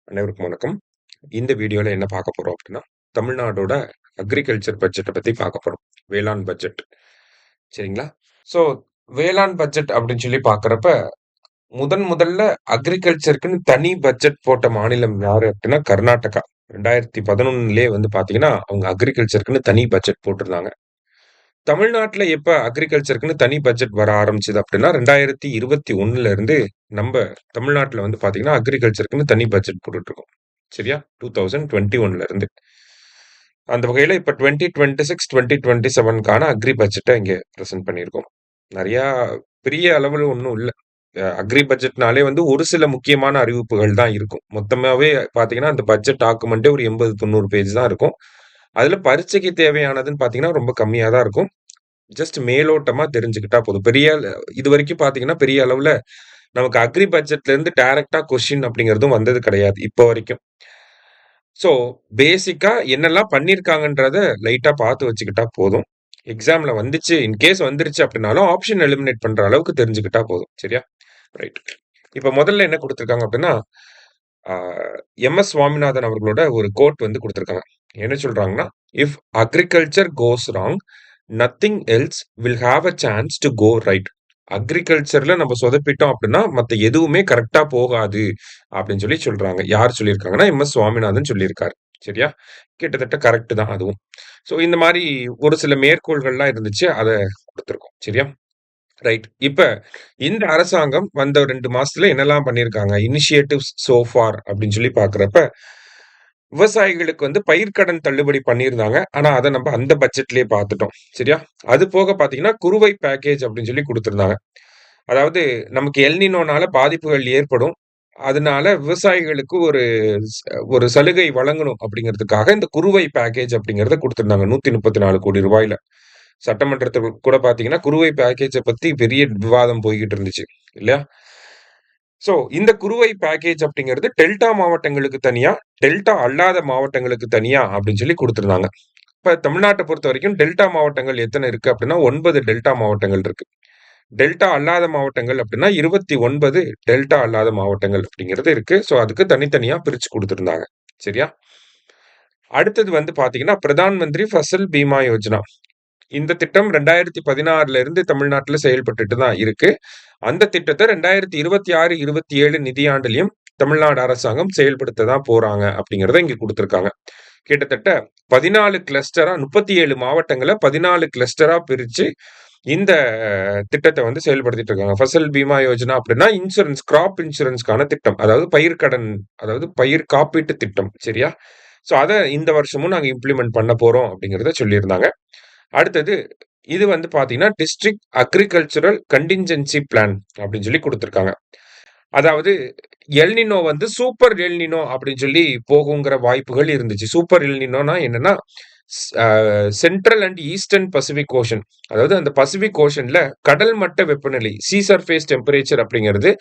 அனைவருக்கும் வணக்கம். இந்த வீடியோல என்ன பார்க்க போறோம் அப்படின்னா, தமிழ்நாடோட அக்ரிகல்ச்சர் பட்ஜெட்ட பத்தி பார்க்க போறோம். வேளாண் பட்ஜெட். சரிங்களா? ஸோ வேளாண் பட்ஜெட் அப்படின்னு சொல்லி பார்க்கிறப்ப, முதல்ல அக்ரிகல்ச்சருக்குன்னு தனி பட்ஜெட் போட்ட மாநிலம் யாரு அப்படின்னா கர்நாடகா. 2011லயே வந்து பார்த்தீங்கன்னா, அவங்க அக்ரிகல்ச்சருக்குன்னு தனி பட்ஜெட் போட்டிருந்தாங்க. தமிழ்நாட்டுல எப்ப அக்ரிகல்ச்சருக்குன்னு தனி பட்ஜெட் வர ஆரம்பிச்சது அப்படின்னா, 2021ல இருந்து நம்ப தமிழ்நாட்டுல வந்து பார்த்தீங்கன்னா, அக்ரிகல்ச்சருக்குன்னு தனி பட்ஜெட் போட்டுட்டு இருக்கோம். சரியா? 2021ல இருந்து. அந்த வகையில இப்ப 2026, 2027க்கான அக்ரி பட்ஜெட்ட இங்க பிரசன்ட் பண்ணியிருக்கோம். நெறையா பெரிய அளவுல ஒண்ணும் இல்ல. அக்ரி பட்ஜெட்னாலே வந்து ஒரு சில முக்கியமான அறிவிப்புகள் தான் இருக்கும். மொத்தமாவே பார்த்தீங்கன்னா, அந்த பட்ஜெட் டாக்குமெண்ட்டே ஒரு 80, 90 பேஜ் தான் இருக்கும். அதுல பரீட்சைக்கு தேவையானதுன்னு பார்த்தீங்கன்னா, ரொம்ப கம்மியா தான் இருக்கும். ஜஸ்ட் மேலோட்டமா தெரிஞ்சுக்கிட்டா போதும். இதுவரைக்கும் பார்த்தீங்கன்னா, பெரிய அளவுல நமக்கு அக்ரி பட்ஜெட்ல இருந்து டைரக்ட்டா கொஸ்டின் அப்படிங்கிறதும் வந்தது கிடையாது, இப்போ வரைக்கும். ஸோ, பேசிக்கா என்னெல்லாம் பண்ணியிருக்காங்கன்றத லைட்டா பார்த்து வச்சுக்கிட்டா போதும். எக்ஸாம்ல வந்துச்சு, இன்கேஸ் வந்துருச்சு அப்படின்னாலும், ஆப்ஷன் எலிமினேட் பண்ற அளவுக்கு தெரிஞ்சுக்கிட்டா போதும். சரியா? ரைட். இப்ப முதல்ல என்ன குடுத்திருக்காங்க அப்படின்னா, ஆ எம்.எஸ். சுவாமிநாதன் அவர்களோட ஒரு கோட் வந்து குடுத்திருக்காங்க. என்ன சொல்றாங்கன்னா, "if agriculture goes wrong, nothing else will have a chance to go right." அக்ரிகல்ச்சர்ல நம்ம சொதப்பிட்டோம் அப்படின்னா, மத்த எதுவுமே கரெக்ட்டா போகாது அப்படின்னு சொல்லி சொல்றாங்க. யார் சொல்லியிருக்காங்கன்னா, எம்.எஸ். சுவாமிநாதன் சொல்லியிருக்காரு. சரியா? கிட்டத்தட்ட கரெக்ட் தான் அதுவும். ஸோ இந்த மாரி ஒரு சில மேற்கோள்கள்லாம் இருந்துச்சு. அத குடுத்திருக்கோம். சரியா? ரைட். இப்ப இந்த அரசாங்கம் வந்த 2 மாசத்துல என்னெல்லாம் பண்ணியிருக்காங்க? இனிஷியேட்டிவ்ஸ் சோ ஃபார் அப்படின்னு சொல்லி பார்க்கிறப்ப, விவசாயிகளுக்கு வந்து பயிர்க்கடன் தள்ளுபடி பண்ணியிருந்தாங்க. ஆனா, அத நம்ம அந்த பட்ஜெட்லயே பார்த்துட்டோம். சரியா? அது போக பார்த்தீங்கன்னா, குறுவை பேக்கேஜ் அப்படின்னு சொல்லி குடுத்திருந்தாங்க. அதாவது நமக்கு எல்னினோனால பாதிப்புகள் ஏற்படும். அதனால விவசாயிகளுக்கு ஸ் ஒரு சலுகை வழங்கணும் அப்படிங்கிறதுக்காக இந்த குறுவை பேக்கேஜ் அப்படிங்கிறத குடுத்திருந்தாங்க. 134,00,00,000 சட்டமன்றத்துல கூட பார்த்தீங்கன்னா, குறுவை பேக்கேஜ பத்தி பெரிய விவாதம் போய்க்கிட்டு இருந்துச்சு. இல்லையா? ஸோ இந்த குறுவை பேக்கேஜ் அப்படிங்கிறது டெல்டா மாவட்டங்களுக்கு தனியா, டெல்டா அல்லாத மாவட்டங்களுக்கு தனியா அப்படின்னு சொல்லி குடுத்திருந்தாங்க. இப்ப தமிழ்நாட்ட பொறுத்தவரைக்கும் டெல்டா மாவட்டங்கள் எத்தன இருக்கு அப்படின்னா, 9 டெல்டா மாவட்டங்கள் இருக்கு. டெல்டா அல்லாத மாவட்டங்கள் அப்படின்னா 29 டெல்டா அல்லாத மாவட்டங்கள் அப்படிங்கிறது இருக்கு. ஸோ அதுக்கு தனித்தனியா பிரிச்சு குடுத்திருந்தாங்க. சரியா? அடுத்தது வந்து பார்த்தீங்கன்னா, பிரதான் மந்திரி ஃபசல் பீமா யோஜனா. இந்த திட்டம் 2016ல இருந்து தமிழ்நாட்டுல செயல்பட்டுட்டு தான் இருக்கு. அந்த திட்டத்த 2026, 27 நிதியாண்டுலயும் தமிழ்நாடு அரசாங்கம் செயல்படுத்த தான் போறாங்க அப்படிங்கிறத இங்க குடுத்திருக்காங்க. கிட்டத்தட்ட 14 கிளஸ்டரா 37 மாவட்டங்கள 14 கிளஸ்டரா பிரிச்சு இந்த திட்டத்த வந்து செயல்படுத்திட்டு இருக்காங்க. ஃபசல் பீமா யோஜனா அப்படின்னா கிராப் இன்சூரன்ஸ்க்கான திட்டம். அதாவது பயிர் காப்பீட்டு திட்டம். சரியா? ஸோ அத இந்த வருஷமும் நாங்க இம்ப்ளிமெண்ட் பண்ண போறோம் அப்படிங்கிறத சொல்லியிருந்தாங்க. அடுத்தது இது வந்து பார்த்தீங்கன்னா, டிஸ்ட்ரிக்ட் அக்ரிகல்ச்சுரல் கன்டின்ஜென்சி பிளான் அப்படின்னு சொல்லி குடுத்திருக்காங்க. அதாவது எல்னினோ வந்து சூப்பர் எல்னினோ அப்படின்னு சொல்லி போகுங்கிற வாய்ப்புகள் இருந்துச்சு. சூப்பர் எல்னினோனா என்னன்னா, ஸ் a central and eastern Pacific ocean. அதாவது அந்த பசிபிக் ஓஷன்ல கடல் மட்ட வெப்பநிலை, சீ சர்ஃபேஸ் டெம்பரேச்சர் அப்படிங்கிறது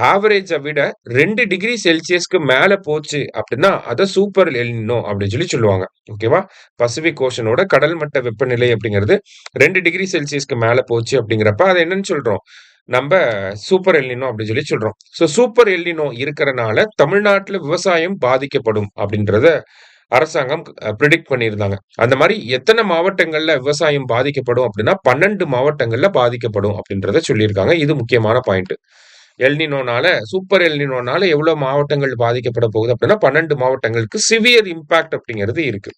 ஆவரேஜ விட 2 டிகிரி செல்சியஸ்க்கு மேல போச்சு அப்படின்னா, அத சூப்பர் எல்னினோ அப்படின்னு சொல்லி சொல்லுவாங்க. ஓகேவா? பசிபிக் ஓஷனோட கடல் மட்ட வெப்பநிலை அப்படிங்கிறது 2 டிகிரி செல்சியஸ்க்கு மேல போச்சு அப்படிங்கிறப்ப, அத என்னன்னு சொல்றோம்? நம்ப சூப்பர் எல்னினோ அப்படின்னு சொல்லி சொல்றோம். ஸோ சூப்பர் எல்னினோ இருக்கறனால தமிழ்நாட்டுல விவசாயம் பாதிக்கப்படும் அப்படின்றத அரசாங்கம் பிரெடிக்ட் பண்ணியிருந்தாங்க. அந்த மாரி எத்தன மாவட்டங்கள்ல விவசாயம் பாதிக்கப்படும் அப்படின்னா, 12 மாவட்டங்கள்ல பாதிக்கப்படும் அப்படின்றத சொல்லியிருக்காங்க. இது முக்கியமான பாயிண்ட். சூப்பர் எல்னினோனால எவ்வளோ மாவட்டங்கள் பாதிக்கப்பட போகுது அப்படின்னா, 12 மாவட்டங்களுக்கு சிவியர் இம்பாக்ட் அப்படிங்கிறது இருக்கு.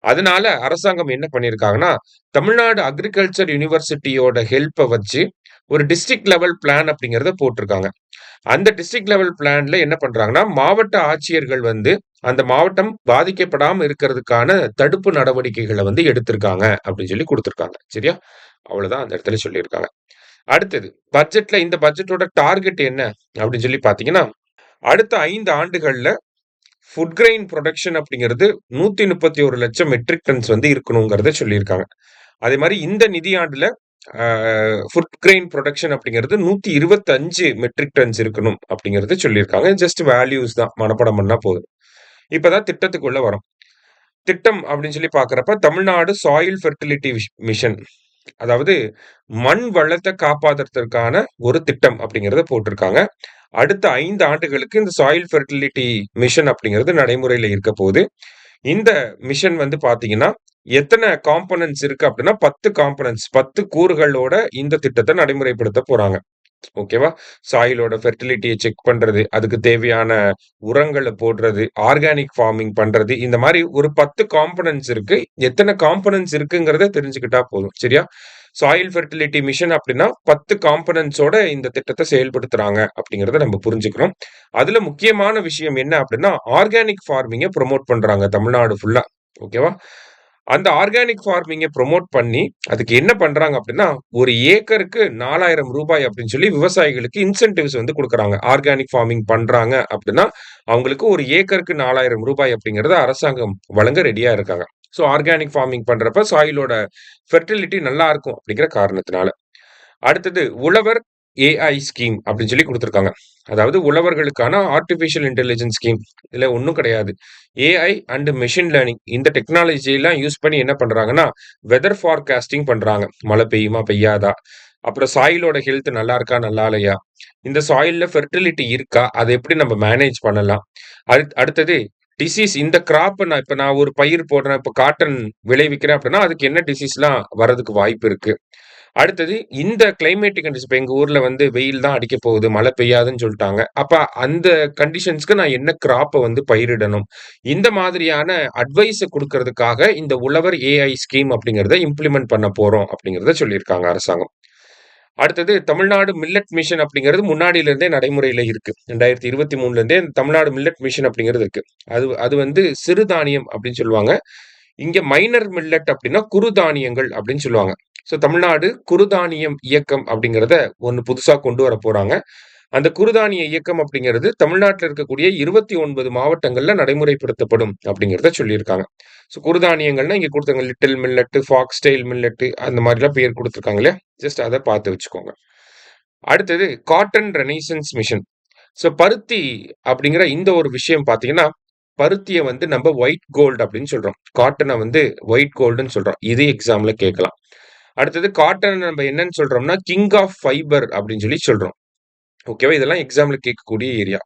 அதனால அரசாங்கம் என்ன பண்ணியிருக்காங்கன்னா, தமிழ்நாடு அக்ரிகல்ச்சர் யூனிவர்சிட்டியோட ஹெல்ப்ப வச்சு ஒரு டிஸ்ட்ரிக்ட் லெவல் பிளான் அப்படிங்கிறத போட்டிருக்காங்க. அந்த டிஸ்ட்ரிக்ட் லெவல் பிளான்ல என்ன பண்றாங்கன்னா, மாவட்ட ஆட்சியர்கள் வந்து அந்த மாவட்டம் பாதிக்கப்படாம இருக்கிறதுக்கான தடுப்பு நடவடிக்கைகள வந்து எடுத்திருக்காங்க அப்படின்னு சொல்லி குடுத்திருக்காங்க. சரியா? அவ்வளவுதான் அந்த இடத்துல சொல்லியிருக்காங்க. அடுத்தது இந்த பட்ஜெட்டோட டார்கெட் என்ன அப்படின்னு சொல்லி பார்த்தீங்கன்னா, அடுத்த 5 ஆண்டுகள்ல ஃபுட் கிரெயின் புரொடக்ஷன் அப்படிங்கிறது 131,00,000 மெட்ரிக் டன்ஸ் வந்து இருக்கணுங்கிறத சொல்லியிருக்காங்க. அதே மாரி இந்த நிதியாண்டுல அ ஃபுட் கிரெயின் புரொடக்ஷன் அப்படிங்கிறது 125 மெட்ரிக் டன்ஸ் இருக்கணும் அப்படிங்கிறது சொல்லியிருக்காங்க. ஜஸ்ட் வேல்யூஸ் தான் மனப்பாடம் பண்ணா போதும். இப்பதான் திட்டத்துக்குள்ள வரோம். திட்டம் அப்படின்னு சொல்லி பார்க்கிறப்ப தமிழ்நாடு சாயில் ஃபெர்டிலிட்டி மிஷன் அதாவது மண் வளத்தை காப்பாத்துறதற்கான ஒரு திட்டம் அப்படிங்கிறத போட்டிருக்காங்க. அடுத்த 5 ஆண்டுகளுக்கு இந்த சாயில் ஃபெர்டிலிட்டி மிஷன் அப்படிங்கிறது நடைமுறையில இருக்க போகுது. இந்த மிஷன் வந்து பார்த்தீங்கன்னா, எத்தன காம்போனன்ட்ஸ் இருக்கு அப்படின்னா 10 காம்போனன்ட்ஸ் 10 கூறுகளோட இந்த திட்டத்த நடைமுறைப்படுத்த போறாங்க. ஓகேவா? சாயிலோட ஃபெர்டிலிட்டிய செக் பண்றது, அதுக்கு தேவையான உரங்கள போடுறது, ஆர்கானிக் ஃபார்மிங் பண்றது, இந்த மாரி ஒரு 10 காம்போனன்ட்ஸ் இருக்கு. எத்தன காம்போனன்ட்ஸ் இருக்குங்கிறத தெரிஞ்சுக்கிட்டா போதும். சரியா? சாயில் ஃபெர்டிலிட்டி மிஷன் அப்படின்னா 10 காம்போனன்ட்ஸோட இந்த திட்டத்த செயல்படுத்துறாங்க அப்படிங்கிறத நம்ம புரிஞ்சுக்கிறோம். அதுல முக்கியமான விஷயம் என்ன அப்படின்னா, ஆர்கானிக் ஃபார்மிங்க ப்ரமோட் பண்றாங்க தமிழ்நாடு ஃபுல்லா. ஓகேவா? அந்த ஆர்கானிக் ஃபார்மிங்க ப்ரமோட் பண்ணி, அதுக்கு என்ன பண்றாங்க அப்படின்னா, ஒரு ஏக்கருக்கு ரூ. 4,000 அப்படின்னு சொல்லி விவசாயிகளுக்கு இன்சென்டிவ்ஸ் வந்து குடுக்குறாங்க. ஆர்கானிக் ஃபார்மிங் பண்றாங்க அப்படின்னா, அவங்களுக்கு ஒரு ஏக்கருக்கு ரூ. 4,000 அப்படிங்கிறத அரசாங்கம் வழங்க ரெடியா இருக்காங்க. ஸோ ஆர்கானிக் ஃபார்மிங் பண்றப்ப சாயிலோட ஃபெர்டிலிட்டி நல்லா இருக்கும் அப்படிங்கிற காரணத்தினால. அடுத்தது உழவர் ஏஐ ஸ்கீம் அப்படின்னு சொல்லி குடுத்துருக்காங்க. அதாவது உழவர்களுக்கான ஆர்டிபிஷியல் இன்டெலிஜென்ஸ் ஸ்கீம். இதுல ஒண்ணும் கிடையாது. ஏஐ அண்ட் மெஷின் லேர்னிங் இந்த டெக்னாலஜிலாம் யூஸ் பண்ணி என்ன பண்றாங்கன்னா, வெதர் ஃபார்காஸ்டிங் பண்றாங்க. மழை பெய்யுமா? பெய்யாதா? அப்புறம் சாயிலோட ஹெல்த் நல்லா இருக்கா? நல்லா இல்லையா? இந்த சாயில்ல ஃபெர்டிலிட்டி இருக்கா? அத எப்படி நம்ம மேனேஜ் பண்ணலாம்? அடுத்தது டிசீஸ் இந்த கிராப் நான் ஒரு பயிர் போடுறேன். இப்ப காட்டன் விளைவிக்கிறேன் அப்படின்னா, அதுக்கு என்ன டிசீஸ்லாம் வர்றதுக்கு வாய்ப்பு இருக்கு? அடுத்தது இந்த கிளைமேட்டிக் கண்டிஷன் இப்ப எங்க ஊர்ல வந்து வெயில் தான் அடிக்க போகுது, மழை பெய்யாதுன்னு சொல்ட்டாங்க. அப்ப அந்த கண்டிஷன்ஸ்க்கு நான் என்ன கிராப்ப வந்து பயிரிடணும்? இந்த மாதிரியான அட்வைஸ குடுக்கறதுக்காக இந்த உழவர் ஏஐ ஸ்கீம் அப்படிங்கிறத இம்ப்ளிமெண்ட் பண்ண போறோம் அப்படிங்கிறத சொல்லியிருக்காங்க அரசாங்கம். அடுத்தது தமிழ்நாடு மில்லட் மிஷன் அப்படிங்கிறது முன்னாடியில இருந்தே நடைமுறையில இருக்கு. 2023ல இருந்தே தமிழ்நாடு மில்லட் மிஷன் அப்படிங்கிறது இருக்கு. அது அது வந்து சிறுதானியம் அப்படின்னு சொல்லுவாங்க. இங்க மைனர் மில்லட் அப்படின்னா குறுதானியங்கள் அப்படின்னு சொல்லுவாங்க. ஸோ தமிழ்நாடு குறுதானியம் இயக்கம் அப்படிங்கிறத ஒண்ணு புதுசா கொண்டு வர போறாங்க. அந்த குறுதானிய இயக்கம் அப்படிங்கிறது தமிழ்நாட்டுல இருக்கக்கூடிய 29 மாவட்டங்கள்ல நடைமுறைப்படுத்தப்படும் அப்படிங்கிறத சொல்லியிருக்காங்க. ஸோ குறுதானியங்கள்னா இங்க குடுத்தாங்க லிட்டில் மில்லட், ஃபாக்ஸ்டெயில் மில்லட் அந்த மாதிரிலாம் பேர் குடுத்துருக்காங்க இல்லையா? ஜஸ்ட் அத பார்த்து வச்சுக்கோங்க. அடுத்தது காட்டன் ரெனைசன்ஸ் மிஷன். ஸோ பருத்தி அப்படிங்கிற இந்த ஒரு விஷயம் பார்த்தீங்கன்னா, பருத்திய வந்து நம்ம ஒயிட் கோல்ட் அப்படின்னு சொல்றோம். காட்டன வந்து ஒயிட் கோல்டுன்னு சொல்றோம். இது எக்ஸாம்ல கேட்கலாம். அடுத்தது காட்டன் நம்ம என்னன்னு சொல்றோம்னா, கிங் ஆஃப் ஃபைபர் அப்படின்னு சொல்லி சொல்றோம். ஓகேவா? இதெல்லாம் எக்ஸாம்ல கேட்கக்கூடிய ஏரியா.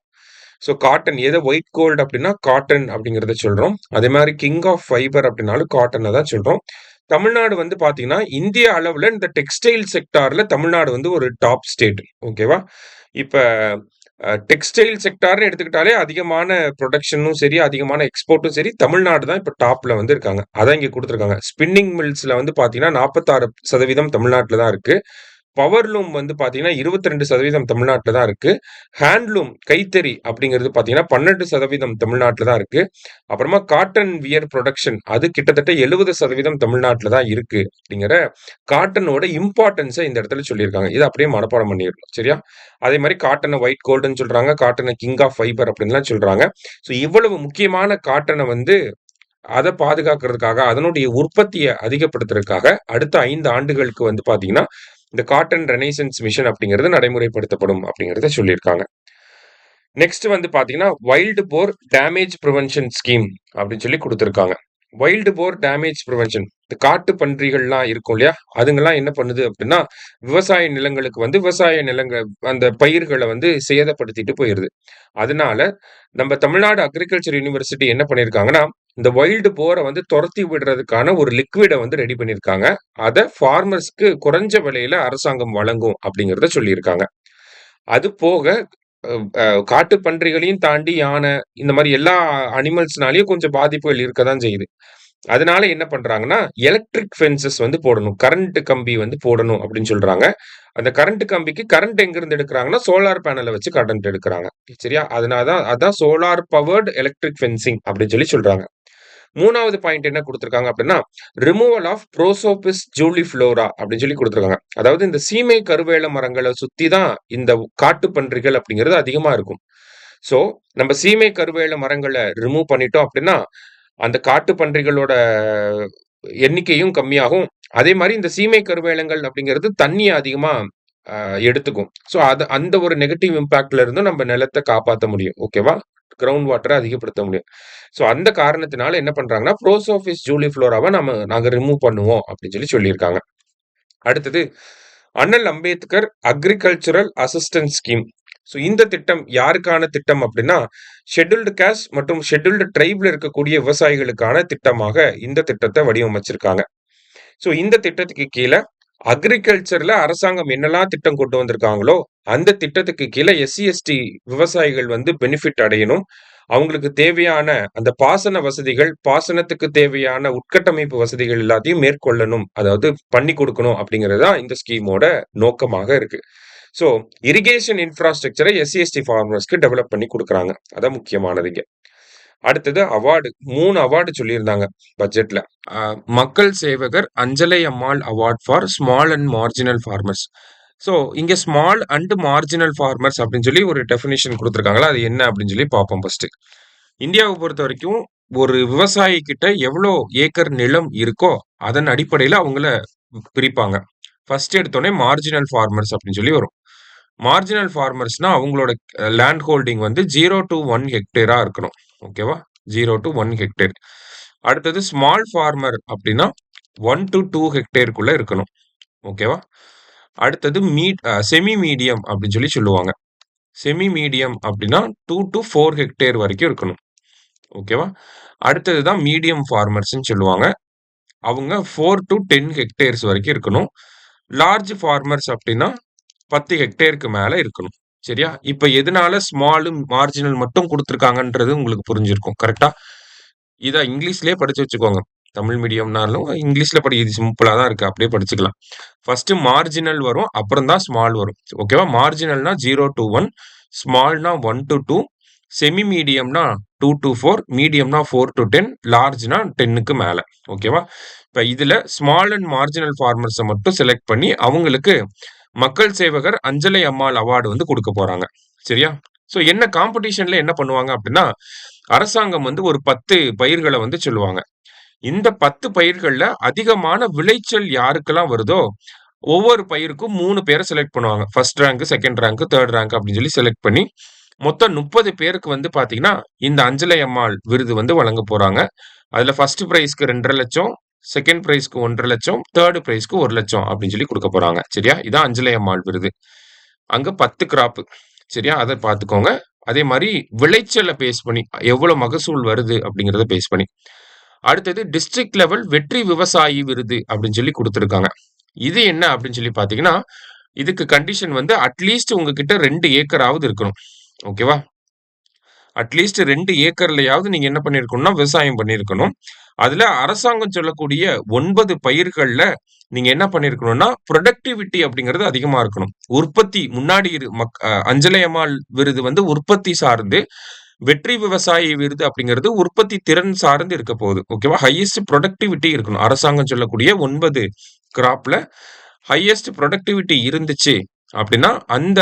ஸோ காட்டன் எத ஒயிட் கோல்ட் அப்படின்னா காட்டன் அப்படிங்கிறத சொல்றோம். அதே மாரி கிங் ஆஃப் ஃபைபர் அப்படின்னாலும் காட்டன தான் சொல்றோம். தமிழ்நாடு வந்து பார்த்தீங்கன்னா, இந்திய அளவுல இந்த டெக்ஸ்டைல் செக்டார்ல தமிழ்நாடு வந்து ஒரு டாப் ஸ்டேட். ஓகேவா? இப்ப டெக்ஸ்டைல் செக்டார்ன்னு எடுத்துக்கிட்டாலே அதிகமான புரொடக்ஷனும் சரி, அதிகமான எக்ஸ்போர்ட்டும் சரி, தமிழ்நாடு தான் இப்ப டாப்ல வந்து இருக்காங்க. அதான் இங்க குடுத்துருக்காங்க. ஸ்பின்னிங் மில்ஸ்ல வந்து பார்த்தீங்கன்னா, 46% தமிழ்நாட்டுல தான் இருக்கு. பவர்லூம் வந்து பார்த்தீங்கன்னா, 22% தமிழ்நாட்டுல தான் இருக்கு. ஹேண்ட்லூம் கைத்தறி அப்படிங்கிறது பார்த்தீங்கன்னா, 12% தமிழ்நாட்டுல தான் இருக்கு. அப்புறமா காட்டன் வியர் புரொடக்ஷன் அது கிட்டத்தட்ட 70% தமிழ்நாட்டுல தான் இருக்கு. அப்படிங்கிற காட்டனோட இம்பார்ட்டன்ஸ இந்த இடத்துல சொல்லியிருக்காங்க. இத அப்படியே மனப்பாடம் பண்ணிறணும். சரியா? அதே மாரி காட்டன ஒயிட் கோல்டுன்னு சொல்றாங்க. காட்டன கிங் ஆஃப் ஃபைபர் அப்படின்லாம் சொல்றாங்க. ஸோ இவ்வளவு முக்கியமான காட்டன வந்து அத பாதுகாக்கிறதுக்காக, அதனுடைய உற்பத்திய அதிகப்படுத்துறதுக்காக அடுத்த 5 ஆண்டுகளுக்கு வந்து பார்த்தீங்கன்னா, இந்த காட்டன் ரெனைசன்ஸ் மிஷன் அப்படிங்கிறது நடைமுறைப்படுத்தப்படும் அப்படிங்கிறத சொல்லியிருக்காங்க. நெக்ஸ்ட் வந்து பார்த்தீங்கன்னா, வைல்ட் போர் டேமேஜ் பிரிவென்ஷன் ஸ்கீம் அப்படின்னு சொல்லி குடுத்திருக்காங்க. வைல்ட் போர் டேமேஜ் பிரிவென்ஷன் இந்த காட்டு பன்றிகள்லாம் இருக்கும் இல்லையா? அதுங்கலாம் என்ன பண்ணுது அப்படின்னா, விவசாய நிலங்களுக்கு வந்து அந்த பயிர்கள வந்து சேதப்படுத்திட்டு போயிருது. அதனால நம்ம தமிழ்நாடு அக்ரிகல்ச்சர் யூனிவர்சிட்டி என்ன பண்ணியிருக்காங்கன்னா, இந்த வைல்ட் போர வந்து தொரத்தி விடுறதுக்கான ஒரு லிக்விட வந்து ரெடி பண்ணியிருக்காங்க. அத ஃபார்மர்ஸ்க்கு குறைஞ்ச விலையில அரசாங்கம் வழங்கும் அப்படிங்கிறத சொல்லியிருக்காங்க. அது போக அ அ காட்டு பன்றிகளையும் தாண்டி யானை, இந்த மாரி எல்லா அனிமல்ஸ்னாலயும் கொஞ்சம் பாதிப்புகள் இருக்க தான் செய்யுது. அதனால என்ன பண்றாங்கன்னா, எலக்ட்ரிக் ஃபென்சஸ் வந்து போடணும். கரண்ட் கம்பி வந்து போடணும் அப்படின்னு சொல்றாங்க. அந்த கரண்ட் கம்பிக்கு கரண்ட் எங்கிருந்து எடுக்குறாங்கன்னா, சோலார் பேனல வச்சு கரண்ட் எடுக்குறாங்க. சரியா? அதனால தான் அதான் சோலார் பவர்ட் எலக்ட்ரிக் ஃபென்சிங் அப்படின்னு சொல்லி சொல்றாங்க. 3வது பாயிண்ட் என்ன குடுத்திருக்காங்க அப்படின்னா, ரிமூவல் ஆஃப் புரோசோபிஸ் ஜூலிஃப்ளோரா அப்படின்னு சொல்லி குடுத்திருக்காங்க. அதாவது இந்த சீமை கருவேல மரங்கள சுத்தி தான் இந்த காட்டுப்பன்றிகள் அப்படிங்கிறது அதிகமா இருக்கும். ஸோ, நம்ம சீமை கருவேல மரங்கள ரிமூவ் பண்ணிட்டோம் அப்படின்னா, அந்த காட்டுப்பன்றிகளோட எண்ணிக்கையும் கம்மியாகும். அதே மாரி இந்த சீமை கருவேலங்கள் அப்படிங்கிறது தண்ணிய அதிகமா அ எடுத்துக்கும். ஸோ, அந்த ஒரு நெகட்டிவ் இம்பாக்ட்ல இருந்தும் நம்ம நிலத்த காப்பாத்த முடியும். ஓகேவா? கிரவுண்ட் வாட்டர அதிகப்படுத்த முடியும். ஸோ, அந்த காரணத்தினால என்ன பண்றாங்கன்னா, புரோசோபிஸ் ஜூலிஃப்ளோராவ நாங்க ரிமூவ் பண்ணுவோம் அப்படின்னு சொல்லி சொல்லியிருக்காங்க. அடுத்தது அண்ணல் Ambedkar agricultural assistance scheme. So இந்த திட்டம் யாருக்கான திட்டம் அப்படின்னா, ஷெட்யூல்டு காஸ்ட் மற்றும் ஷெட்யூல்டு ட்ரைப்ல இருக்கக்கூடிய விவசாயிகளுக்கான திட்டமாக இந்த திட்டத்தை வடிவமைச்சிருக்காங்க. ஸோ இந்த திட்டத்துக்கு கீழே அக்ரிகல்ச்சர்ல அரசாங்கம் என்னெல்லாம் திட்டம் கொண்டு வந்திருக்காங்களோ அந்த திட்டத்துக்கு கீழே எஸ்சி எஸ்டி விவசாயிகள் வந்து பெனிஃபிட் அடையணும். அவங்களுக்கு தேவையான அந்த பாசன வசதிகள், பாசனத்துக்கு தேவையான உட்கட்டமைப்பு வசதிகள் எல்லாத்தையும் மேற்கொள்ளணும். அதாவது பண்ணி கொடுக்கணும் அப்படிங்கிறது தான் இந்த ஸ்கீமோட நோக்கமாக இருக்கு. ஸோ இரிகேஷன் இன்ஃப்ராஸ்ட்ரக்சரை எஸ்சி எஸ்டி ஃபார்மர்ஸ்க்கு டெவலப் பண்ணி கொடுக்குறாங்க. அதான் முக்கியமானது இங்க. அடுத்தது அவார்டு 3 அவார்டு சொல்லியிருந்தாங்க பட்ஜெட்ல. மக்கள் சேவகர் Anjalai Ammal award for small and marginal farmers. So இங்க ஸ்மால் அண்ட் மார்ஜினல் ஃபார்மர்ஸ் அப்படின்னு சொல்லி ஒரு டெஃபினிஷன் கொடுத்துருக்காங்களா, அது என்ன அப்படின்னு சொல்லி பார்ப்போம் ஃபர்ஸ்ட். இந்தியாவை பொறுத்த வரைக்கும் ஒரு விவசாயி கிட்ட எவ்வளோ ஏக்கர் நிலம் இருக்கோ அதன் அடிப்படையில் அவங்கள பிரிப்பாங்க. ஃபர்ஸ்ட் எடுத்தோடனே மார்ஜினல் ஃபார்மர்ஸ் அப்படின்னு சொல்லி வரும். மார்ஜினல் ஃபார்மர்ஸ்னா அவங்களோட லேண்ட் ஹோல்டிங் வந்து 0 to 1 ஹெக்டேரா இருக்கணும். ஓகேவா, 0 to 1 ஹெக்டேர். அடுத்தது ஸ்மால் ஃபார்மர் அப்படின்னா 1 to 2 ஹெக்டேருக்குள்ள இருக்கணும். ஓகேவா. அடுத்தது செமி மீடியம் அப்படின்னு சொல்லி சொல்லுவாங்க. செமி மீடியம் அப்படின்னா 2 to 4 ஹெக்டேர் வரைக்கும் இருக்கணும். ஓகேவா. அடுத்தது தான் மீடியம் ஃபார்மர்ஸ்ன்னு சொல்லுவாங்க. அவங்க 4 to 10 ஹெக்டேர்ஸ் வரைக்கும் இருக்கணும். லார்ஜ் ஃபார்மர்ஸ் அப்படின்னா 10 ஹெக்டேருக்கு மேல இருக்கணும். சரியா. இப்ப எதனால ஸ்மாலும் மார்ஜினல் மட்டும் கொடுத்துருக்காங்கன்றது உங்களுக்கு புரிஞ்சிருக்கும். கரெக்டா. இதை இங்கிலீஷ்லயே படிச்சு வச்சுக்கோங்க. தமிழ் மீடியம்னாலும் இங்கிலீஷ்ல இது சிம்பிளா தான் இருக்கு, அப்படியே படிச்சுக்கலாம். ஃபர்ஸ்ட் மார்ஜினல் வரும், அப்புறம் தான் ஸ்மால் வரும். ஓகேவா. மார்ஜினல்னா 0 to 1, ஸ்மால்னா 1 to 2, செமி மீடியம்னா 2 to 4, மீடியம்னா 4 to 10, லார்ஜ்னா 10க்கு மேல. ஓகேவா. இப்ப இதுல ஸ்மால் அண்ட் மார்ஜினல் ஃபார்மர்ஸை மட்டும் செலக்ட் பண்ணி அவங்களுக்கு மக்கள் சேவகர் அஞ்சலை அம்மாள் அவார்டு வந்து கொடுக்க போறாங்க. சரியா. ஸோ என்ன காம்படிஷன்ல என்ன பண்ணுவாங்க அப்படின்னா, அரசாங்கம் வந்து ஒரு 10 பயிர்களை வந்து சொல்லுவாங்க. இந்த 10 பயிர்கள்ல அதிகமான விளைச்சல் யாருக்கெல்லாம் வருதோ ஒவ்வொரு பயிருக்கும் 3 பேரை செலக்ட் பண்ணுவாங்க. First rank, second rank, third rank அப்படின்னு சொல்லி செலக்ட் பண்ணி மொத்தம் 30 பேருக்கு வந்து பாத்தீங்கன்னா இந்த அஞ்சலை அம்மாள் விருது வந்து வழங்க போறாங்க. அதுல ஃபர்ஸ்ட் பிரைஸ்க்கு 2.5 லட்சம், செகண்ட் பிரைஸ்க்கு 1.5 லட்சம், தேர்ட் பிரைஸ்க்கு 1 லட்சம் அப்படின்னு சொல்லி கொடுக்க போறாங்க. சரியா. இதான் அஞ்சலை அம்மாள் விருது. அங்க 10 கிராப். சரியா, அதை பார்த்துக்கோங்க. அதே மாதிரி விளைச்சலை பேஸ் பண்ணி எவ்வளவு மகசூல் வருது அப்படிங்கிறத பேஸ் பண்ணி. அடுத்தது டிஸ்ட்ரிக்ட் லெவல் வெற்றி விவசாயி விருது அப்படின்னு சொல்லி கொடுத்துருக்காங்க. இது என்ன அப்படின்னு சொல்லி பாத்தீங்கன்னா, இதுக்கு கண்டிஷன் வந்து அட்லீஸ்ட் உங்ககிட்ட 2 ஏக்கராவது இருக்கணும். ஓகேவா. அட்லீஸ்ட் 2 ஏக்கர்லயாவது நீங்க என்ன பண்ணிருக்கணும்னா விவசாயம் பண்ணிருக்கணும். அதுல அரசாங்கம் சொல்லக்கூடிய 9 பயிர்கள்ல நீங்க என்ன பண்ணிருக்கணும்னா ப்ரொடக்டிவிட்டி அப்படிங்கிறது அதிகமா இருக்கணும். உற்பத்தி முன்னாடி அஞ்சலை அம்மாள் விருது வந்து உற்பத்தி சார்ந்து, வெற்றி விவசாயி விருது அப்படிங்கிறது உற்பத்தி திறன் சார்ந்து இருக்க போகுது. ஓகேவா. ஹையஸ்ட் ப்ரொடக்டிவிட்டி இருக்கணும். அரசாங்கம் சொல்லக்கூடிய 9 கிராப்ல ஹையஸ்ட் ப்ரொடக்டிவிட்டி இருந்துச்சு அப்படின்னா அந்த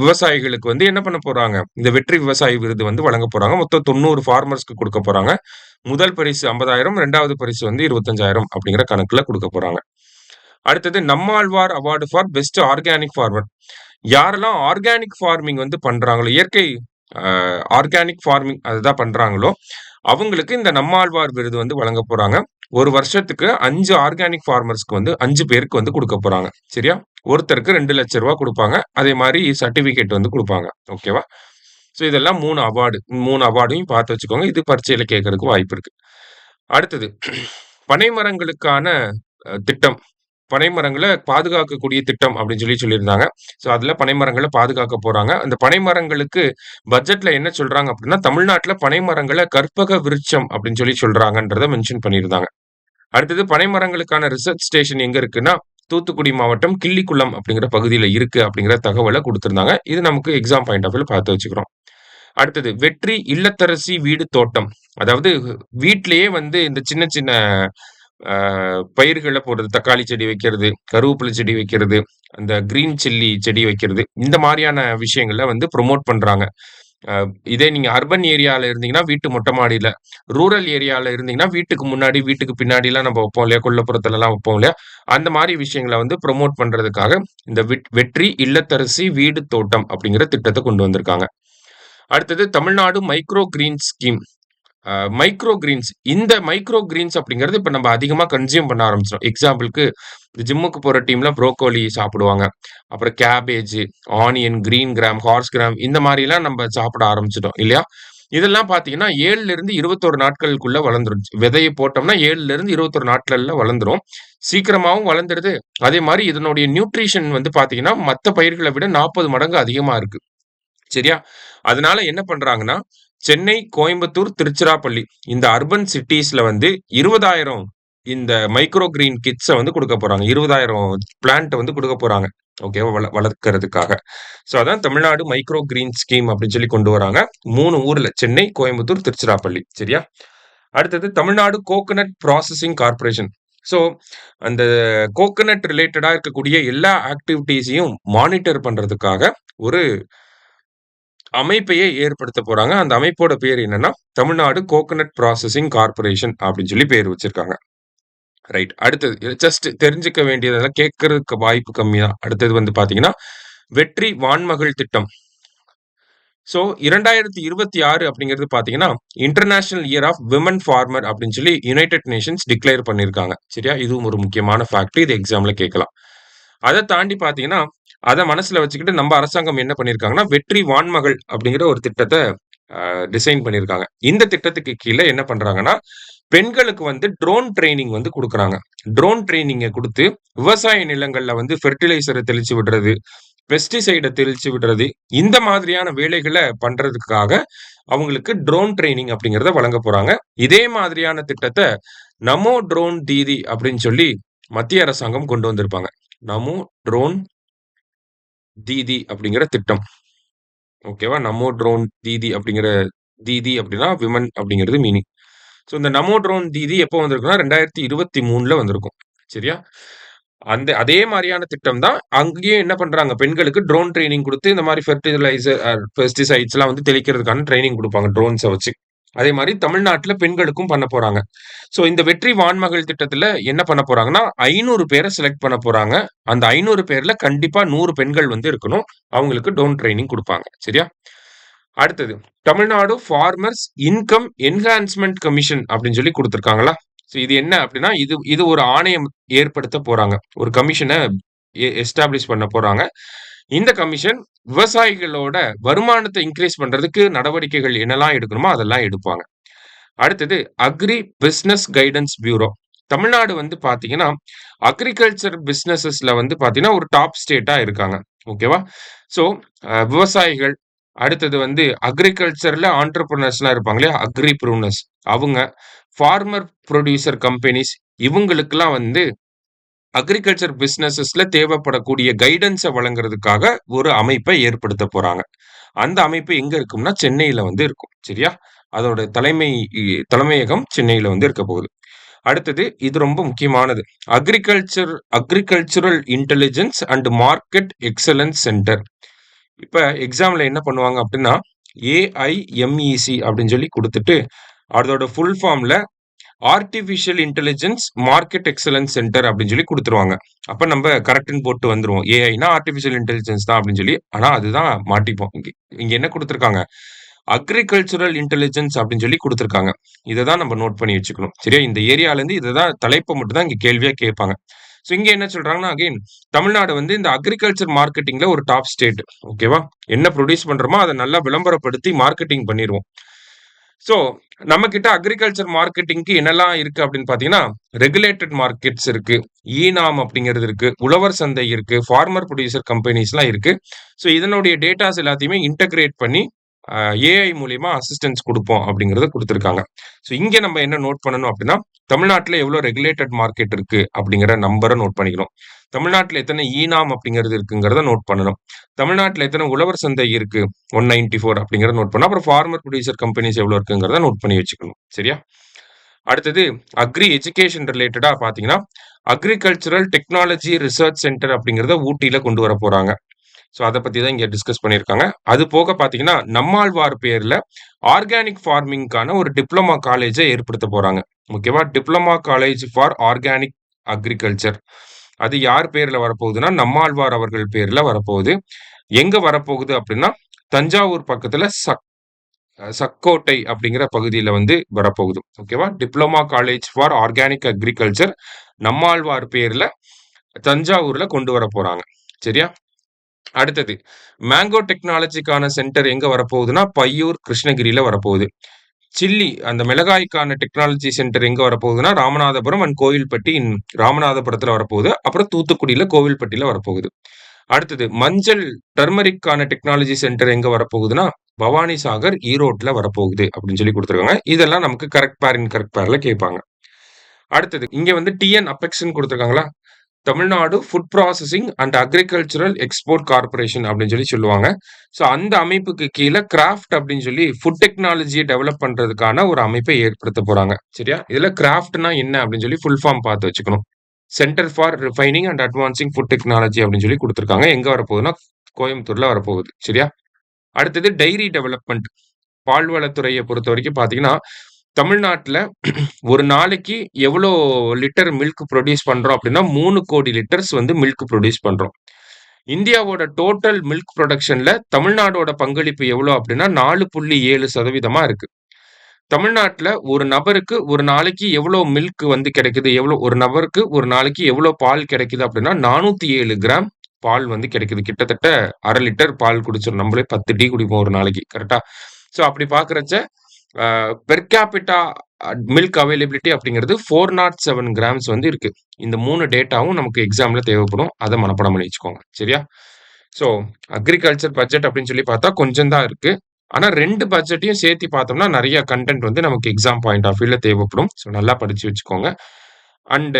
விவசாயிகளுக்கு வந்து என்ன பண்ண போறாங்க, இந்த வெற்றி விவசாயி விருது வந்து வழங்க போறாங்க. மொத்தம் 90 ஃபார்மர்ஸ்க்கு கொடுக்க போறாங்க. முதல் பரிசு 50,000, 2வது பரிசு வந்து 25,000 அப்படிங்கிற கணக்குல கொடுக்க போறாங்க. அடுத்தது Nammalvar award for best organic farmer. யாரெல்லாம் ஆர்கானிக் ஃபார்மிங் வந்து பண்றாங்களோ, இயற்கை ஆர்கானிக் ஃபார்மிங் அதுதான் பண்றாங்களோ அவங்களுக்கு இந்த நம்மாழ்வார் விருது வந்து வழங்க போறாங்க. ஒரு வருஷத்துக்கு 5 ஆர்கானிக் ஃபார்மர்ஸ்க்கு வந்து 5 பேருக்கு வந்து கொடுக்க போறாங்க. சரியா. ஒருத்தருக்கு 2 லட்சம் ரூபாய் கொடுப்பாங்க. அதே மாதிரி சர்டிபிகேட் வந்து கொடுப்பாங்க. ஓகேவா. ஸோ இதெல்லாம் 3 அவார்டு. 3 அவார்டையும் பார்த்து வச்சுக்கோங்க. இது பரீட்சையில கேட்கறதுக்கு வாய்ப்பு இருக்கு. அடுத்தது பனைமரங்களுக்கான திட்டம். பனைமரங்களை பாதுகாக்கக்கூடிய திட்டம் அப்படின்னு சொல்லியிருந்தாங்க. ஸோ அதுல பனைமரங்களை பாதுகாக்க போறாங்க. அந்த பனைமரங்களுக்கு பட்ஜெட்ல என்ன சொல்றாங்க அப்படின்னா, தமிழ்நாட்டுல பனைமரங்களை கற்பக விருட்சம் அப்படின்னு சொல்றாங்கன்றத மென்ஷன் பண்ணியிருந்தாங்க. அடுத்தது பனைமரங்களுக்கான ரிசர்ச் ஸ்டேஷன் எங்க இருக்குன்னா, தூத்துக்குடி மாவட்டம் கிள்ளிக்குளம் அப்படிங்கிற பகுதியில இருக்கு அப்படிங்கிற தகவலை கொடுத்திருந்தாங்க. இது நமக்கு எக்ஸாம் பாயிண்ட் ஆஃப் வியூ பார்த்து வச்சுக்கிறோம். அடுத்தது வெற்றி இல்லத்தரசி வீடு தோட்டம். அதாவது வீட்டிலேயே வந்து இந்த சின்ன சின்ன பயிர்களை போடுறது, தக்காளி செடி வைக்கிறது, கருவேப்பிலை செடி வைக்கிறது, அந்த கிரீன் சில்லி செடி வைக்கிறது, இந்த மாதிரியான விஷயங்களை வந்து ப்ரொமோட் பண்றாங்க. இதே நீங்க அர்பன் ஏரியால இருந்தீங்கன்னா வீட்டு மொட்டை மாடியில, ரூரல் ஏரியால இருந்தீங்கன்னா வீட்டுக்கு முன்னாடி வீட்டுக்கு பின்னாடி எல்லாம் நம்ம வைப்போம் இல்லையா, கொல்லப்புறத்துல எல்லாம் வைப்போம் இல்லையா, அந்த மாதிரி விஷயங்களை வந்து ப்ரொமோட் பண்றதுக்காக இந்த வெற்றி இல்லத்தரசி வீடு தோட்டம் அப்படிங்கிற திட்டத்தை கொண்டு வந்திருக்காங்க. அடுத்தது Tamil Nadu micro green scheme. Micro Green's. இந்த மைக்ரோ கிரீன்ஸ் அப்படிங்கிறது இப்ப நம்ம அதிகமா கன்சியூம் பண்ண ஆரம்பிச்சுட்டோம். எக்ஸாம்பிள்க்கு இந்த ஜிம்முக்கு போற டீம்ல ப்ரோக்கோலி சாப்பிடுவாங்க. அப்புறம் cabbage, onion, green gram, hours gram இந்த மாரிலாம் நம்ம சாப்பிட ஆரம்பிச்சுட்டோம் இல்லையா? இதெல்லாம் பார்த்தீங்கன்னா 7லிருந்து 21 நாட்களுக்குள்ள வளர்ந்துரும். விதைய போட்டோம்னா 7லிருந்து 21 நாட்கள்ல வளர்ந்துரும். சீக்கிரமாவும் வளர்ந்துருது. அதே மாரி இதனுடைய நியூட்ரிஷன் வந்து பார்த்தீங்கன்னா, மத்த பயிர்கள விட 40 மடங்கு அதிகமா இருக்கு. சரியா? அதனால என்ன பண்றாங்கன்னா, சென்னை, கோயம்புத்தூர், திருச்சிராப்பள்ளி இந்த அர்பன் சிட்டீஸ்ல வந்து 20,000 இந்த மைக்ரோ கிரீன் கிட்ஸ வந்து குடுக்க போறாங்க. 20,000 பிளான்ட் வந்து குடுக்க போறாங்க. ஓகேவா? வளர்க்கறதுக்காக. சோ அதான் தமிழ்நாடு மைக்ரோ கிரீன் ஸ்கீம் அப்படின்னு சொல்லி கொண்டு வராங்க. 3 ஊர்ல சென்னை, கோயம்புத்தூர், திருச்சிராப்பள்ளி. சரியா? அடுத்தது Tamil Nadu coconut processing corporation. So அந்த கோகனட் ரிலேட்டடா இருக்கக்கூடிய எல்லா ஆக்டிவிட்டீஸையும் மானிட்டர் பண்றதுக்காக ஒரு அமைப்பையே ஏற்படுத்த போறாங்க. அந்த அமைப்போட பேர் என்னன்னா, தமிழ்நாடு கோகனட் ப்ராசஸிங் கார்ப்பரேஷன் அப்படின்னு சொல்லி பேர் வச்சிருக்காங்க. ரைட். அடுத்தது ஜஸ்ட் தெரிஞ்சுக்க வேண்டியதெல்லாம் கேட்கறதுக்கு வாய்ப்பு கம்மி தான். அடுத்தது வந்து பார்த்தீங்கன்னா, வெற்றி வான்மகள் திட்டம். ஸோ 2026 அப்படிங்கிறது பார்த்தீங்கன்னா, international year of women farmer அப்படின்னு சொல்லி யுனைட்டட் நேஷன்ஸ் டிக்ளேர் பண்ணியிருக்காங்க. சரியா? இதுவும் ஒரு முக்கியமான ஃபேக்ட். இது எக்ஸாம்ல கேட்கலாம். அத தாண்டி பார்த்தீங்கன்னா, அத மனசுல வச்சுக்கிட்டு நம்ம அரசாங்கம் என்ன பண்ணியிருக்காங்கன்னா, வெற்றி வான்மகள் அப்படிங்கிற ஒரு திட்டத்த டிசைன் பண்ணியிருக்காங்க. இந்த திட்டத்துக்கு கீழ என்ன பண்றாங்கன்னா, பெண்களுக்கு வந்து ட்ரோன் ட்ரெய்னிங் வந்து குடுக்குறாங்க. ட்ரோன் ட்ரெய்னிங்க குடுத்து, விவசாய நிலங்கள்ல வந்து ஃபெர்டிலைசர தெளிச்சு விடுறது, பெஸ்டிசைட தெளிச்சு விடுறது, இந்த மாதிரியான வேலைகள பண்றதுக்காக அவங்களுக்கு ட்ரோன் ட்ரெய்னிங் அப்படிங்கிறத வழங்க போறாங்க. இதே மாதிரியான திட்டத்த நமோ ட்ரோன் தீதி அப்படின்னு சொல்லி மத்திய அரசாங்கம் கொண்டு வந்திருப்பாங்க. நமோ ட்ரோன் தீதி அப்படிங்கிற திட்டம். ஓகேவா? நமோ ட்ரோன் தீதி அப்படிங்கிற தீதி அப்படின்னா விமன் அப்படிங்கிறது மீனிங். ஸோ இந்த நமோ ட்ரோன் தீதி எப்போ வந்திருக்குன்னா 2023ல வந்திருக்கும். சரியா? அதே மாரியான திட்டம் தான். அங்கேயும் என்ன பண்றாங்க, பெண்களுக்கு ட்ரோன் ட்ரெய்னிங் குடுத்து இந்த மாரி ஃபெர்டிலைசர் பெஸ்டிசைட்ஸ்லாம் வந்து தெளிக்கிறதுக்கான ட்ரெய்னிங் குடுப்பாங்க ட்ரோன்ஸ வச்சு. அதே மாரி தமிழ்நாட்டுல பெண்களுக்கும் பண்ண போறாங்க. ஸோ இந்த வெற்றி வான்மகள் திட்டத்துல என்ன பண்ண போறாங்கன்னா, 500 பேர செலக்ட் பண்ண போறாங்க. அந்த 500 பேர்ல கண்டிப்பா 100 பெண்கள் வந்து இருக்கணும். அவங்களுக்கு ட்ரோன் ட்ரெய்னிங் குடுப்பாங்க. சரியா? அடுத்தது Tamil Nadu farmers income enhancement commission அப்படின்னு சொல்லி குடுத்திருக்காங்களா? சோ இது என்ன அப்படின்னா, இது இது ஒரு ஆணையம் ஏற்படுத்த போறாங்க. ஒரு கமிஷன எஸ்டாப்ளிஷ் பண்ண போறாங்க. இந்த கமிஷன் விவசாயிகளோட வருமானத்த இன்கிரீஸ் பண்றதுக்கு நடவடிக்கைகள் என்னலாம் எடுக்கணுமோ அதெல்லாம் எடுப்பாங்க. அடுத்தது agri business guidance bureau. Tamil Nadu வந்து பாத்தீங்கன்னா, அக்ரிகல்ச்சர் பிசினஸஸ்ல வந்து பாத்தீங்கன்னா, ஒரு டாப் ஸ்டேட்டா இருக்காங்க. ஓகேவா? சோ விவசாயிகள், அடுத்தது வந்து அக்ரிகல்ச்சர்ல ஆன்டர்பிரினர்ஸ்லாம் இருப்பாங்க இல்லையா? அக்ரிப்ரூனர்ஸ் அவங்க, ஃபார்மர் புரொடியூசர் கம்பெனிஸ் இவங்களுக்கெல்லாம் வந்து அக்ரிகல்ச்சர் பிசினஸஸ்ல தேவைப்படக்கூடிய கைடன்ஸ வழங்குறதுக்காக ஒரு அமைப்பை ஏற்படுத்த போறாங்க. அந்த அமைப்பு எங்க இருக்கும்னா, சென்னையில வந்து இருக்கும். சரியா? அதோட தலைமையகம் சென்னையில வந்து இருக்க போகுது. அடுத்தது இது ரொம்ப முக்கியமானது. Agricultural intelligence and market excellence centre. இப்ப எக்ஸாம்ல என்ன பண்ணுவாங்க அப்படின்னா, ஏஐஎம்இசி அப்படின்னு சொல்லி குடுத்துட்டு, அதோட ஃபுல் ஃபார்ம்ல artificial intelligence market excellence centre அப்படின்னு சொல்லி குடுத்துருவாங்க. அப்ப நம்ம கரெக்ட்ன்னு போட்டு வந்துருவோம். ஏஐன்னா ஆர்டிபிஷியல் இன்டெலிஜென்ஸ் தான் அப்படின்னு சொல்லி. ஆனா அதுதான் மாட்டிப்போம். இங்க இங்க என்ன குடுத்துருக்காங்க? அக்ரிகல்ச்சுரல் இன்டெலிஜென்ஸ் அப்படின்னு சொல்லி குடுத்துருக்காங்க. இத தான் நம்ம நோட் பண்ணி வச்சுக்கணும். சரியா? இந்த ஏரியால இருந்து இததான் தலைப்ப மட்டும் தான் இங்க கேள்வியா கேட்பாங்க. சோ இங்க என்ன சொல்றாங்கன்னா, அகைன் தமிழ்நாடு வந்து இந்த அக்ரிகல்ச்சர் மார்க்கெட்டிங்ல ஒரு டாப் ஸ்டேட். ஓகேவா? என்ன புரொடியூஸ் பண்றோமோ அத நல்லா விளம்பரப்படுத்தி மார்க்கெட்டிங் பண்ணிருவோம். சோ நம்மகிட்ட அக்ரிகல்ச்சர் மார்க்கெட்டிங்க்கு என்னெல்லாம் இருக்கு அப்படின்னு பார்த்தீங்கன்னா, ரெகுலேட்டட் மார்க்கெட்ஸ் இருக்கு. ஈனாம் அப்படிங்கிறது இருக்கு. உழவர் சந்தை இருக்கு. ஃபார்மர் புரொடியூசர் கம்பெனிஸ்லாம் இருக்கு. சோ இதனுடைய டேட்டாஸ் எல்லாத்தையுமே இன்டகிரேட் பண்ணி ஏஐ மூலியமா அசிஸ்டன்ஸ் குடுப்போம் அப்படிங்கிறத குடுத்திருக்காங்க. சோ இங்க நம்ம என்ன நோட் பண்ணணும் அப்படின்னா, தமிழ்நாட்டுல எவ்வளோ ரெகுலேட்டட் மார்க்கெட் இருக்கு அப்படிங்கிற நம்பர நோட் பண்ணிக்கணும். தமிழ்நாட்டுல எத்தனை ஈனாம் அப்படிங்கிறது இருக்குங்கிறத நோட் பண்ணணும். தமிழ்நாட்டுல எத்தனை உழவர் சந்தை இருக்கு 194 அப்படிங்கிறத நோட் பண்ணணும். அப்புறம் ஃபார்மர் புரொடியூசர் கம்பெனிஸ் எவ்வளோ இருக்குங்கிறத நோட் பண்ணி வச்சுக்கணும். சரியா? அடுத்தது அக்ரி எஜுகேஷன் ரிலேட்டடா பார்த்தீங்கன்னா, அக்ரிகல்ச்சுரல் டெக்னாலஜி ரிசர்ச் சென்டர் அப்படிங்கிறத ஊட்டியில கொண்டு வர போறாங்க. சோ அத பத்தி தான் இங்க டிஸ்கஸ் பண்ணியிருக்காங்க. அது போக பார்த்தீங்கன்னா, நம்மாழ்வார் பேர்ல ஆர்கானிக் ஃபார்மிங்க்கான ஒரு டிப்ளோமா காலேஜ ஏற்படுத்த போறாங்க. ஓகேவா? Diploma college for organic agriculture. அது யார் பேர்ல வரப்போகுதுன்னா, நம்மாழ்வார் அவர்கள் பேர்ல வரப்போகுது. எங்க வரப்போகுது அப்படின்னா, தஞ்சாவூர் பக்கத்துல சக்கோட்டை அப்படிங்கிற பகுதியில வந்து வரப்போகுது. ஓகேவா? Diploma college for organic agriculture Nammalvar பேர்ல தஞ்சாவூர்ல கொண்டு வரப் போறாங்க. சரியா? அடுத்தது மேங்கோ டெக்னாலஜிக்கான சென்டர் எங்க வரப்போகுதுன்னா, பையூர், கிருஷ்ணகிரியில வரப்போகுது. சில்லி அந்த மிளகாய்க்கான டெக்னாலஜி சென்டர் எங்க வரப்போகுதுன்னா, ராமநாதபுரம் அண்ட் கோவில்பட்டி ராமநாதபுரத்துல வரப்போகுது. அப்புறம் தூத்துக்குடியில, கோவில்பட்டியில வரப்போகுது. அடுத்தது மஞ்சள் டர்மரிக்கான டெக்னாலஜி சென்டர் எங்க வரப்போகுதுன்னா, பவானி சாகர், ஈரோட்ல வரப்போகுது அப்படின்னு சொல்லி குடுத்துருக்காங்க. இதெல்லாம் நமக்கு கரெக்ட் பேர், இன்கரெக்ட் பேர்ல கேட்பாங்க. அடுத்தது இங்க வந்து டிஎன் அப்பெக்ஸ்ன்னு குடுத்துருக்காங்களா? Tamil Nadu food processing and agricultural export corporation அப்படின்னு சொல்லி சொல்லுவாங்க. ஸோ அந்த அமைப்புக்கு கீழ கிராஃப்ட் அப்படின்னு சொல்லி ஃபுட் டெக்னாலஜிய டெவலப் பண்றதுக்கான ஒரு அமைப்பை ஏற்படுத்தப் போறாங்க. சரியா? இதுல கிராஃப்ட்னா என்ன அப்படின்னு சொல்லி ஃபுல் ஃபார்ம் பார்த்து வச்சுக்கணும். Centre for refining and advancing food technology அப்படின்னு சொல்லி குடுத்துருக்காங்க. எங்க வரப்போகுதுன்னா, கோயம்புத்தூர்ல வரப்போகுது. சரியா? அடுத்தது டைரி டெவலப்மெண்ட். பால்வளத்துறைய பொறுத்தவரைக்கும் பார்த்தீங்கன்னா, தமிழ்நாட்டுல ஒரு நாளைக்கு எவ்வளோ லிட்டர் மில்க் புரொடியூஸ் பண்றோம் அப்படின்னா, 3,00,00,000 லிட்டர்ஸ் வந்து மில்க் புரொடியூஸ் பண்றோம். இந்தியாவோட டோட்டல் மில்க் புரொடக்ஷன்ல தமிழ்நாடோட பங்களிப்பு எவ்வளோ அப்படின்னா 4.7% இருக்கு. தமிழ்நாட்டுல ஒரு நபருக்கு ஒரு நாளைக்கு எவ்வளோ மில்க் வந்து கிடைக்குது? ஒரு நபருக்கு ஒரு நாளைக்கு எவ்வளோ பால் கிடைக்குது அப்படின்னா, 407 கிராம் பால் வந்து கிடைக்குது. கிட்டத்தட்ட 1/2 லிட்டர் பால் குடிச்சிரும். நம்மளே 10 டீ குடிப்போம் ஒரு நாளைக்கு. கரெக்ட்டா? ஸோ அப்படி பார்க்கிறச்ச, பெர் கேப்பிட்டா மில்க் அவைலபிலிட்டி அப்படிங்கிறது 407 கிராம்ஸ் வந்து இருக்கு. இந்த 3 டேட்டாவும் நமக்கு எக்ஸாம்ல தேவைப்படும். அத மனப்பாடம் பண்ணி வச்சுக்கோங்க. சரியா? ஸோ அக்ரிகல்ச்சர் பட்ஜெட் அப்படின்னு சொல்லி பார்த்தா கொஞ்சம் தான் இருக்கு. ஆனா 2 பட்ஜெட்டையும் சேர்த்து பார்த்தோம்னா, நெறைய கன்டென்ட் வந்து நமக்கு எக்ஸாம் பாயிண்ட் ஆஃப் வியூல தேவைப்படும். ஸோ நல்லா படிச்சு வச்சுக்கோங்க. அண்ட்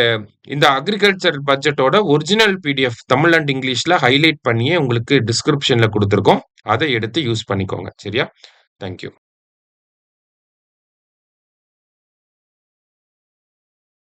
இந்த அக்ரிகல்ச்சர் பட்ஜெட்டோட ஒரிஜினல் பிடிஎஃப் தமிழ் அண்ட் இங்கிலீஷ்ல ஹைலைட் பண்ணியே உங்களுக்கு டிஸ்கிரிப்ஷன்ல குடுத்துருக்கோம். அத எடுத்து யூஸ் பண்ணிக்கோங்க. சரியா? Thank you.